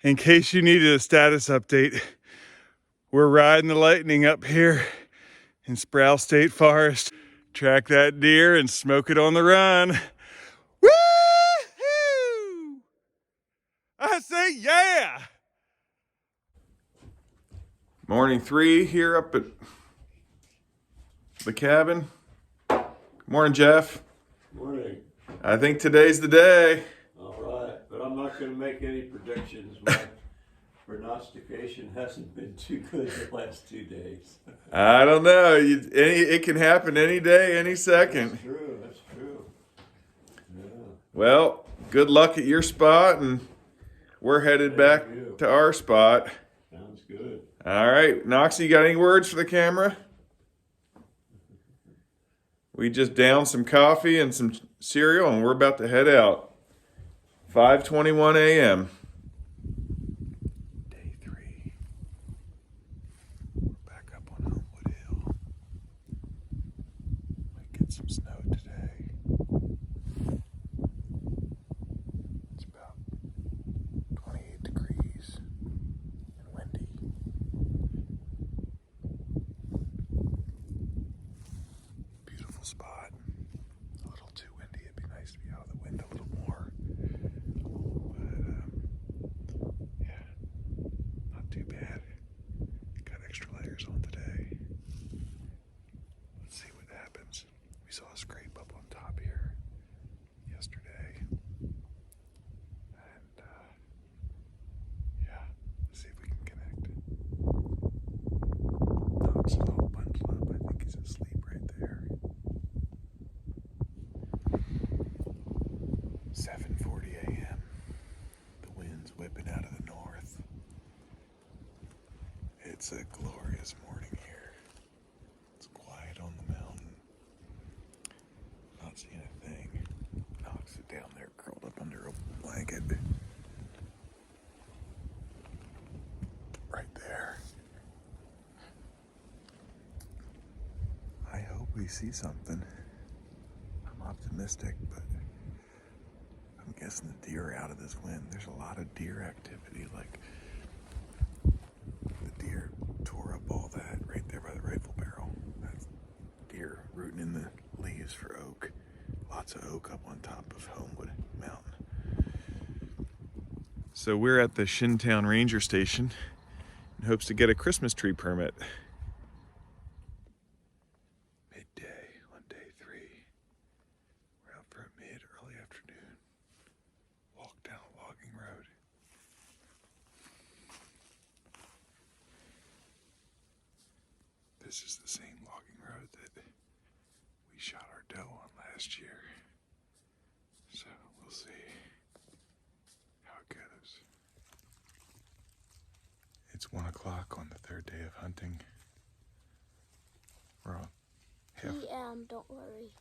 In case you needed a status update, we're riding the lightning up here in Sproul State Forest. Track that deer and smoke it on the run. Woo-hoo! I say yeah! Morning 3 here up at the cabin. Good morning, Jeff. Morning. I think today's the day. All right, but I'm not going to make any predictions. My prognostication hasn't been too good the last 2 days. I don't know. It can happen any day, any second. That's true. That's true. Yeah. Well, good luck at your spot, and we're headed back to our spot. Sounds good. All right, Knox, you got any words for the camera? We just downed some coffee and some cereal, and we're about to head out. 5:21 a.m. Day 3. We're back up on Homewood Hill. Might get some snow today. It's about 28 degrees and windy. Beautiful spot. A little too windy. It'd be nice to be out of the wind a little more. But yeah, not too bad. Got extra layers on today. Let's see what happens. We saw a scrape up on top here yesterday. And yeah, let's see if we can connect. Knox is all bundled up. I think he's asleep right there. 7:40 a.m. The wind's whipping out of the north. It's a glorious morning here. It's quiet on the mountain. Not seeing a thing. Knox is down there curled up under a blanket. Right there. I hope we see something. I'm optimistic, but I'm guessing the deer are out of this wind. There's a lot of deer activity. Like, the deer tore up all that right there by the rifle barrel. That's deer rooting in the leaves for oak. Lots of oak up on top of Homewood Mountain. So we're at the Shintown Ranger Station in hopes to get a Christmas tree permit. Midday on day 3. We're out for a early afternoon walk down a logging road. This is the same logging road that we shot our doe on last year. So we'll see how it goes. It's 1 o'clock on the 3rd day of hunting. We're on half. PM, don't worry.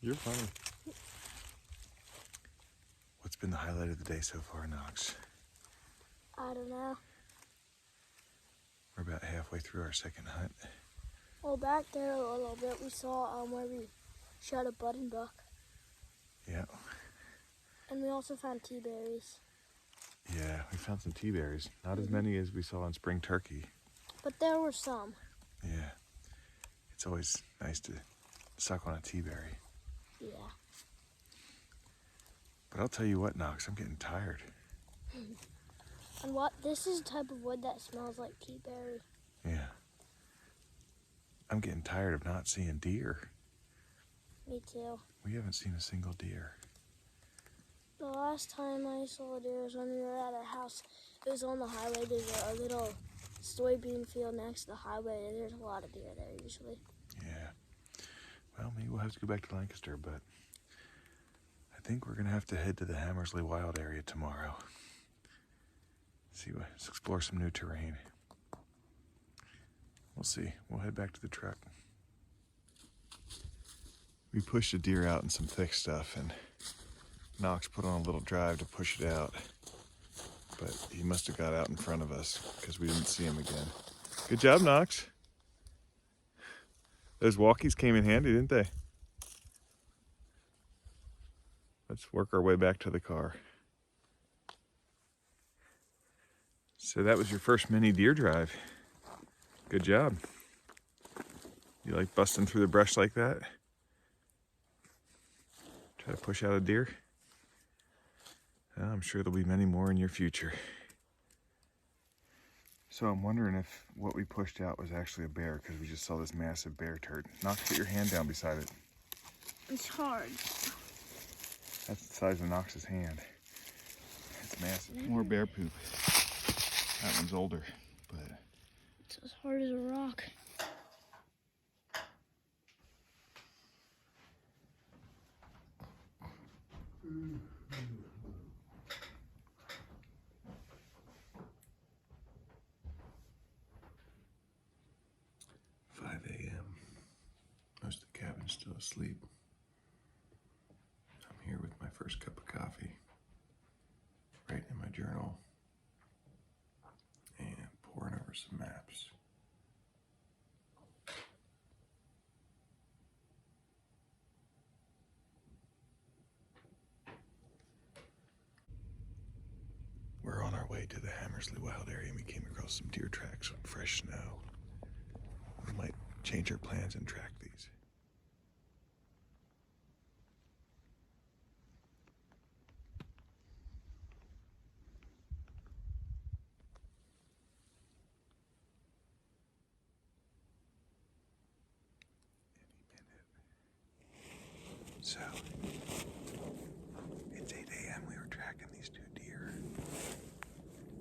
You're funny. What's been the highlight of the day so far, Knox? I don't know. We're about halfway through our second hunt. Well, back there a little bit, we saw where we shot a button buck. Yeah. And we also found tea berries. Yeah, we found some tea berries. Not as many as we saw in spring turkey. But there were some. Yeah. It's always nice to suck on a tea berry. Yeah. But I'll tell you what, Knox, I'm getting tired. And what? This is a type of wood that smells like tea berry. Yeah. I'm getting tired of not seeing deer. Me too. We haven't seen a single deer. The last time I saw a deer was when we were at our house. It was on the highway. There's a little soybean field next to the highway, and there's a lot of deer there usually. Yeah. Well, maybe we'll have to go back to Lancaster, but I think we're going to have to head to the Hammersley Wild area tomorrow. Let's explore some new terrain. We'll see. We'll head back to the truck. We pushed a deer out in some thick stuff, and Knox put on a little drive to push it out. But he must have got out in front of us because we didn't see him again. Good job, Knox. Those walkies came in handy, didn't they? Let's work our way back to the car. So that was your first mini deer drive. Good job. You like busting through the brush like that? Try to push out a deer? Well, I'm sure there'll be many more in your future. So I'm wondering if what we pushed out was actually a bear, because we just saw this massive bear turd. Knox, put your hand down beside it. It's hard. That's the size of Knox's hand. It's massive. More bear poop. That one's older, but It's as hard as a rock. Mm. 5 a.m. Most of the cabin's still asleep. I'm here with my first cup of coffee, writing in my journal, and poring over some maps. We're on our way to the Hammersley Wild area, and we came across some deer tracks on fresh snow. We might change our plans and track these. So, it's 8 a.m. We were tracking these 2 deer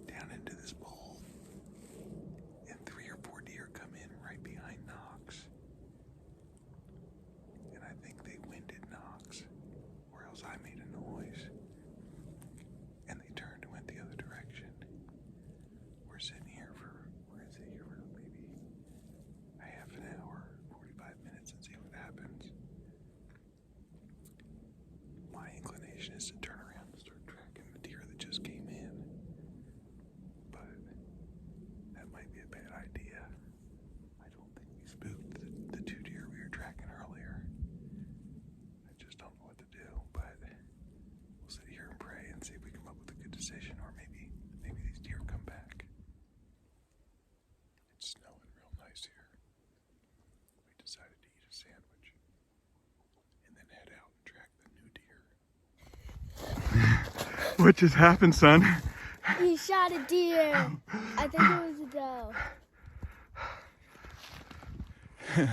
down into this bowl. And 3 or 4 deer come in right behind Knox. And I think they winded Knox, or else I made a noise. And they turned and went the other direction. We're gonna sit here for maybe a half an hour, 45 minutes, and see what happens. My inclination is to turn around and start tracking the deer that just came in. But that might be a bad idea. I don't think we spooked the 2 deer we were tracking earlier. I just don't know what to do, but we'll sit here and pray and see if we come up with a good decision, or maybe these deer come back. It's snowing real nice here. We decided to eat a sandwich and then head out and track the new deer. What just happened, son? He shot a deer. I think it was a doe.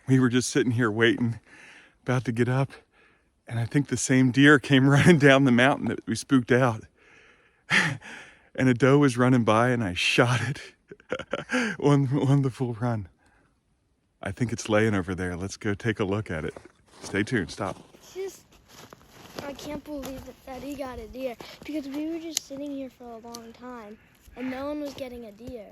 We were just sitting here waiting, about to get up, and I think the same deer came running down the mountain that we spooked out. And a doe was running by, and I shot it on the full run. I think it's laying over there. Let's go take a look at it. Stay tuned. Stop. It's just, I can't believe that he got a deer, because we were just sitting here for a long time and no one was getting a deer.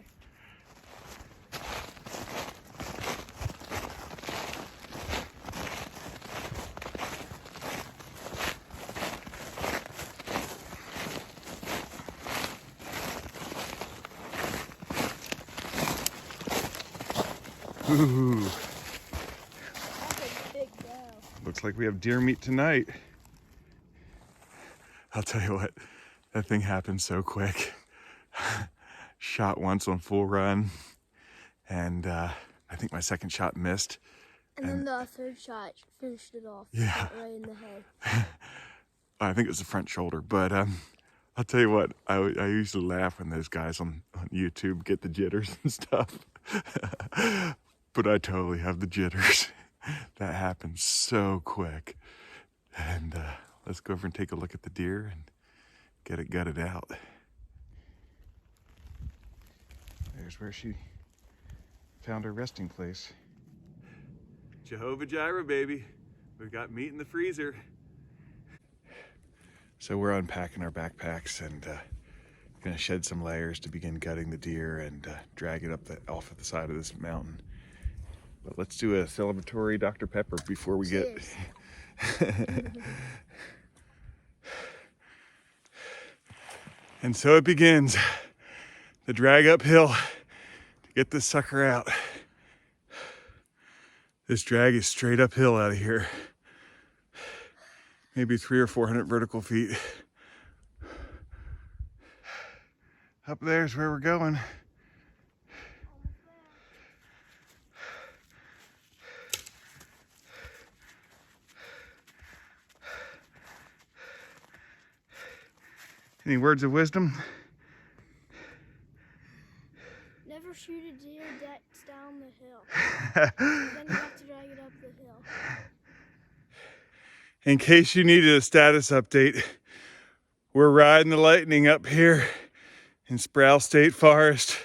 Ooh, That's a big doe. looks like we have deer meat tonight. I'll tell you what, that thing happened so quick. Shot once on full run, and I think my second shot missed. And then the third shot finished it off. Yeah. Right in the head. I think it was the front shoulder, but I'll tell you what, I usually laugh when those guys on YouTube get the jitters and stuff. But I totally have the jitters. That happened so quick. And let's go over and take a look at the deer and get it gutted out. There's where she found her resting place. Jehovah Jireh, baby. We've got meat in the freezer. So we're unpacking our backpacks and gonna shed some layers to begin gutting the deer and drag it up off of the side of this mountain. But let's do a celebratory Dr. Pepper before we get. And so it begins. The drag uphill to get this sucker out. This drag is straight uphill out of here. Maybe 300 or 400 vertical feet. Up there's where we're going. Any words of wisdom? Never shoot a deer that's down the hill. Then you have to drag it up the hill. In case you needed a status update, we're riding the lightning up here in Sproul State Forest,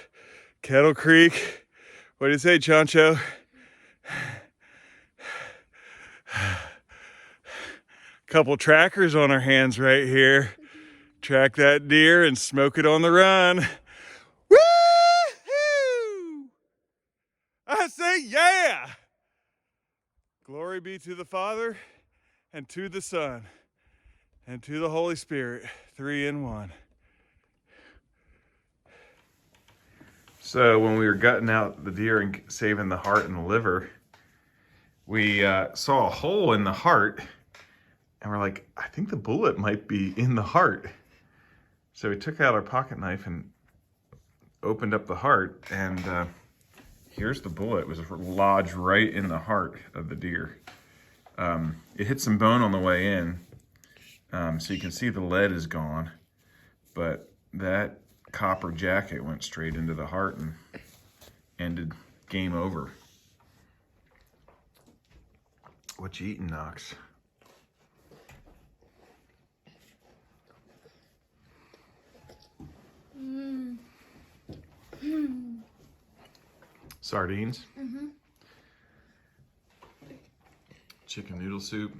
Kettle Creek. What do you say, Chancho? Couple trackers on our hands right here. Track that deer and smoke it on the run. Woo-hoo! I say yeah! Glory be to the Father, and to the Son, and to the Holy Spirit, 3 in 1. So when we were gutting out the deer and saving the heart and the liver, we saw a hole in the heart, and we're like, I think the bullet might be in the heart. So we took out our pocket knife and opened up the heart, and here's the bullet. It was lodged right in the heart of the deer. It hit some bone on the way in, so you can see the lead is gone, but that copper jacket went straight into the heart and ended game over. What you eating, Knox? Sardines? Mm-hmm. Chicken noodle soup.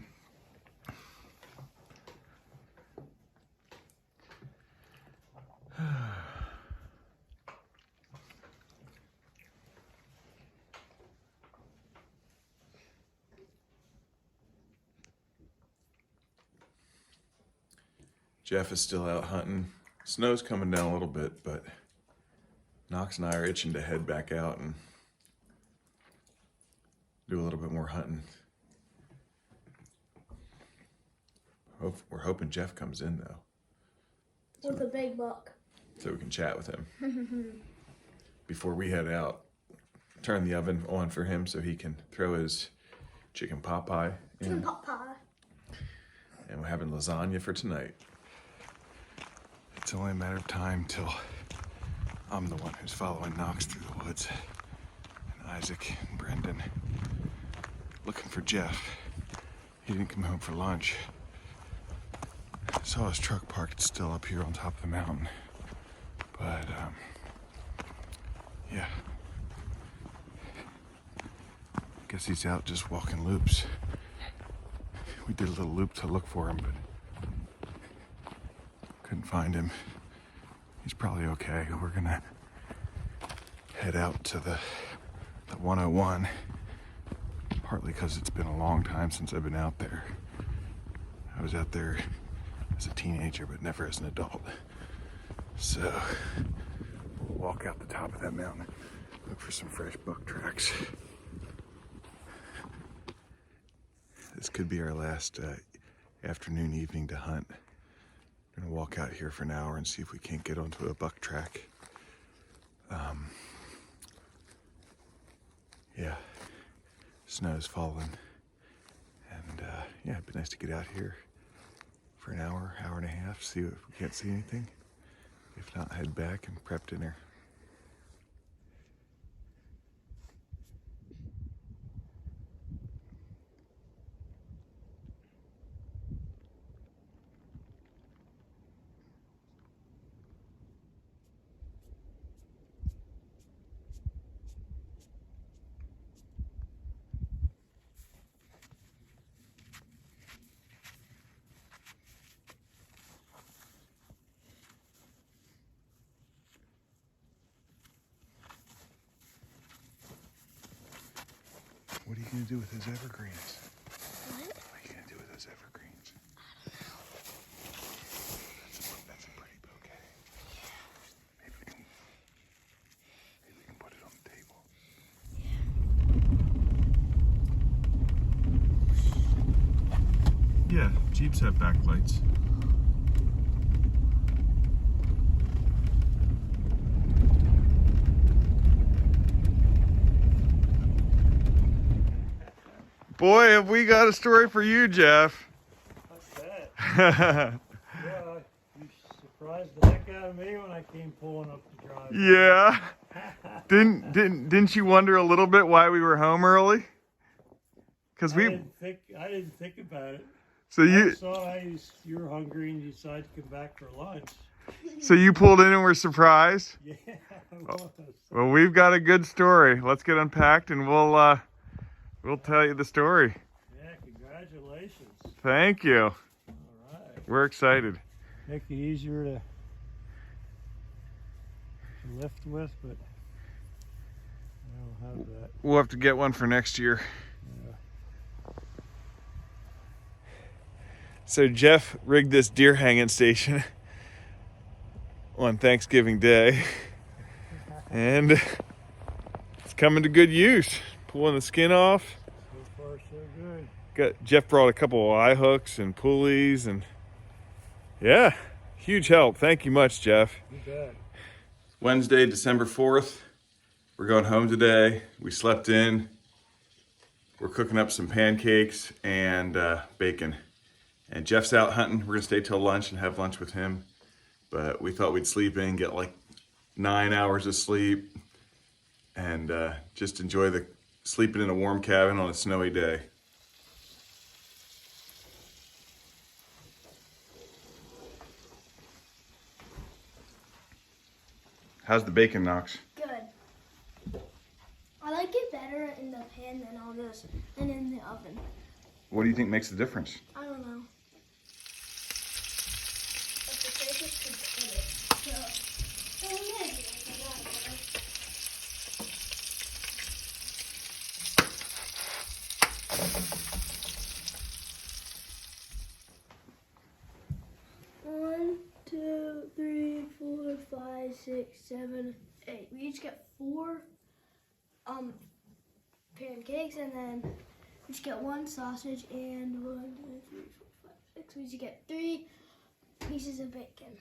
Jeff is still out hunting. Snow's coming down a little bit, but Knox and I are itching to head back out and do a little bit more hunting. We're hoping Jeff comes in though. With a big buck. So we can chat with him. Before we head out, turn the oven on for him so he can throw his chicken pot pie in. Chicken pot pie. And we're having lasagna for tonight. It's only a matter of time till I'm the one who's following Knox through the woods. And Isaac and Brendan looking for Jeff. He didn't come home for lunch. I saw his truck parked still up here on top of the mountain. But, yeah. Guess he's out just walking loops. We did a little loop to look for him, but couldn't find him. He's probably okay. We're gonna head out to the 101, partly because it's been a long time since I've been out there. I was out there as a teenager, but never as an adult. So we'll walk out the top of that mountain, look for some fresh buck tracks. This could be our last afternoon, evening to hunt. We're gonna walk out here for an hour and see if we can't get onto a buck track. Yeah, snow's falling, and yeah, it'd be nice to get out here for an hour, hour and a half, see if we can't see anything. If not, head back and prep dinner. What are you going to do with those evergreens? What? What are you going to do with those evergreens? That's a pretty bouquet. Maybe we can put it on the table. Yeah, Jeeps have backlights. Boy, have we got a story for you, Jeff. What's that? Yeah, you surprised the heck out of me when I came pulling up the driveway. Yeah. Didn't you wonder a little bit why we were home early? Because I didn't think about it. So I saw you were hungry and you decided to come back for lunch. So you pulled in and were surprised? Yeah, I was. Well, we've got a good story. Let's get unpacked and we'll tell you the story. Yeah, congratulations. Thank you. All right. We're excited. Make it easier to lift with, but I don't have that. We'll have to get one for next year. Yeah. So Jeff rigged this deer hanging station on Thanksgiving Day, and it's coming to good use. Pulling the skin off. So far, so good. Jeff brought a couple of eye hooks and pulleys, and yeah, huge help. Thank you much, Jeff. You bet. Wednesday, December 4th. We're going home today. We slept in. We're cooking up some pancakes and bacon. And Jeff's out hunting. We're gonna stay till lunch and have lunch with him. But we thought we'd sleep in, get like 9 hours of sleep, and just enjoy the sleeping in a warm cabin on a snowy day. How's the bacon, Knox? Good. I like it better in the pan than in the oven. What do you think makes the difference? I don't know. But the safest could put it. So, maybe. One, 2, 3, 4, 5, 6, 7, 8. We each get 4 pancakes, and then we each get 1 sausage and 1, 2, 3, 4, 5, 6. We each get 3 pieces of bacon.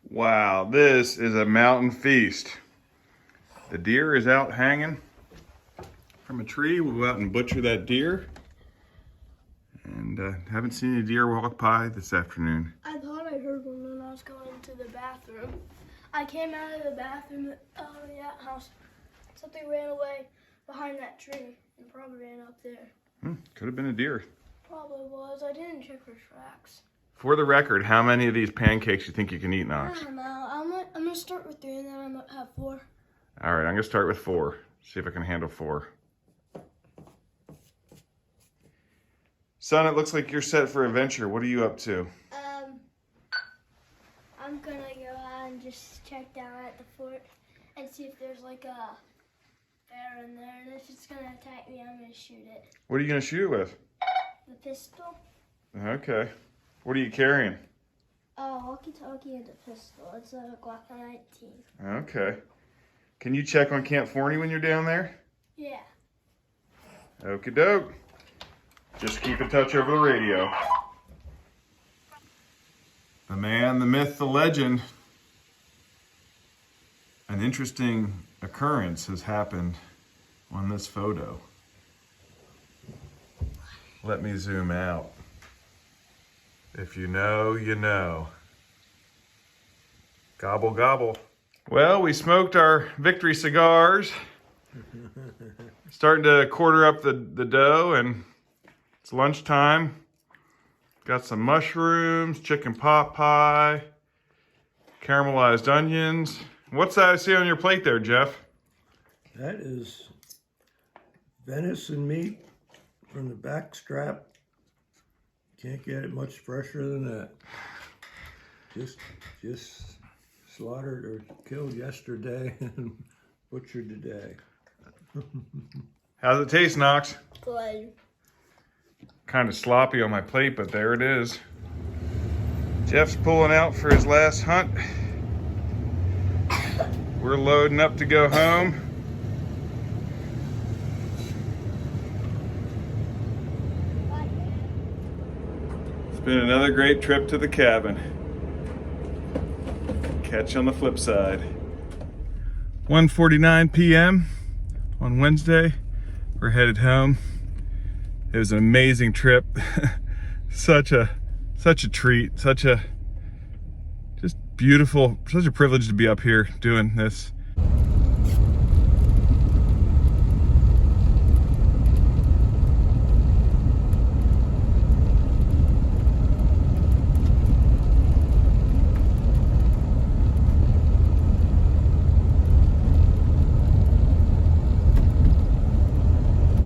Wow, this is a mountain feast. The deer is out hanging from a tree. We'll go out and butcher that deer. And haven't seen any deer walk by this afternoon. I thought I heard one when I was going to the bathroom. I came out of the bathroom at the house. Something ran away behind that tree and probably ran up there. Could have been a deer. Probably was. I didn't check for tracks. For the record, how many of these pancakes you think you can eat, Knox? I don't know. I'm gonna start with 3 and then I'm gonna have 4. All right, I'm gonna start with 4. See if I can handle 4. Son, it looks like you're set for adventure. What are you up to? I'm gonna go out and just check down at the fort and see if there's like a bear in there, and if it's gonna attack me, I'm gonna shoot it. What are you gonna shoot it with? The pistol? Okay. What are you carrying? Walkie-talkie and a pistol. It's a Glock 19. Okay. Can you check on Camp Forney when you're down there? Yeah. Okie doke. Just keep in touch over the radio. The man, the myth, the legend. An interesting occurrence has happened on this photo. Let me zoom out. If you know, you know. Gobble, gobble. Well, we smoked our victory cigars. Starting to quarter up the dough, and it's lunchtime. Got some mushrooms, chicken pot pie, caramelized onions. What's that I see on your plate there, Jeff? That is venison meat from the back strap. Can't get it much fresher than that. Just slaughtered or killed yesterday and butchered today. How's it taste, Knox? Good. Kind of sloppy on my plate, but there it is. Jeff's pulling out for his last hunt. We're loading up to go home. It's been another great trip to the cabin. Catch you on the flip side. 1:49 p.m. on Wednesday. We're headed home. It was an amazing trip. such a treat, just beautiful, such a privilege to be up here doing this.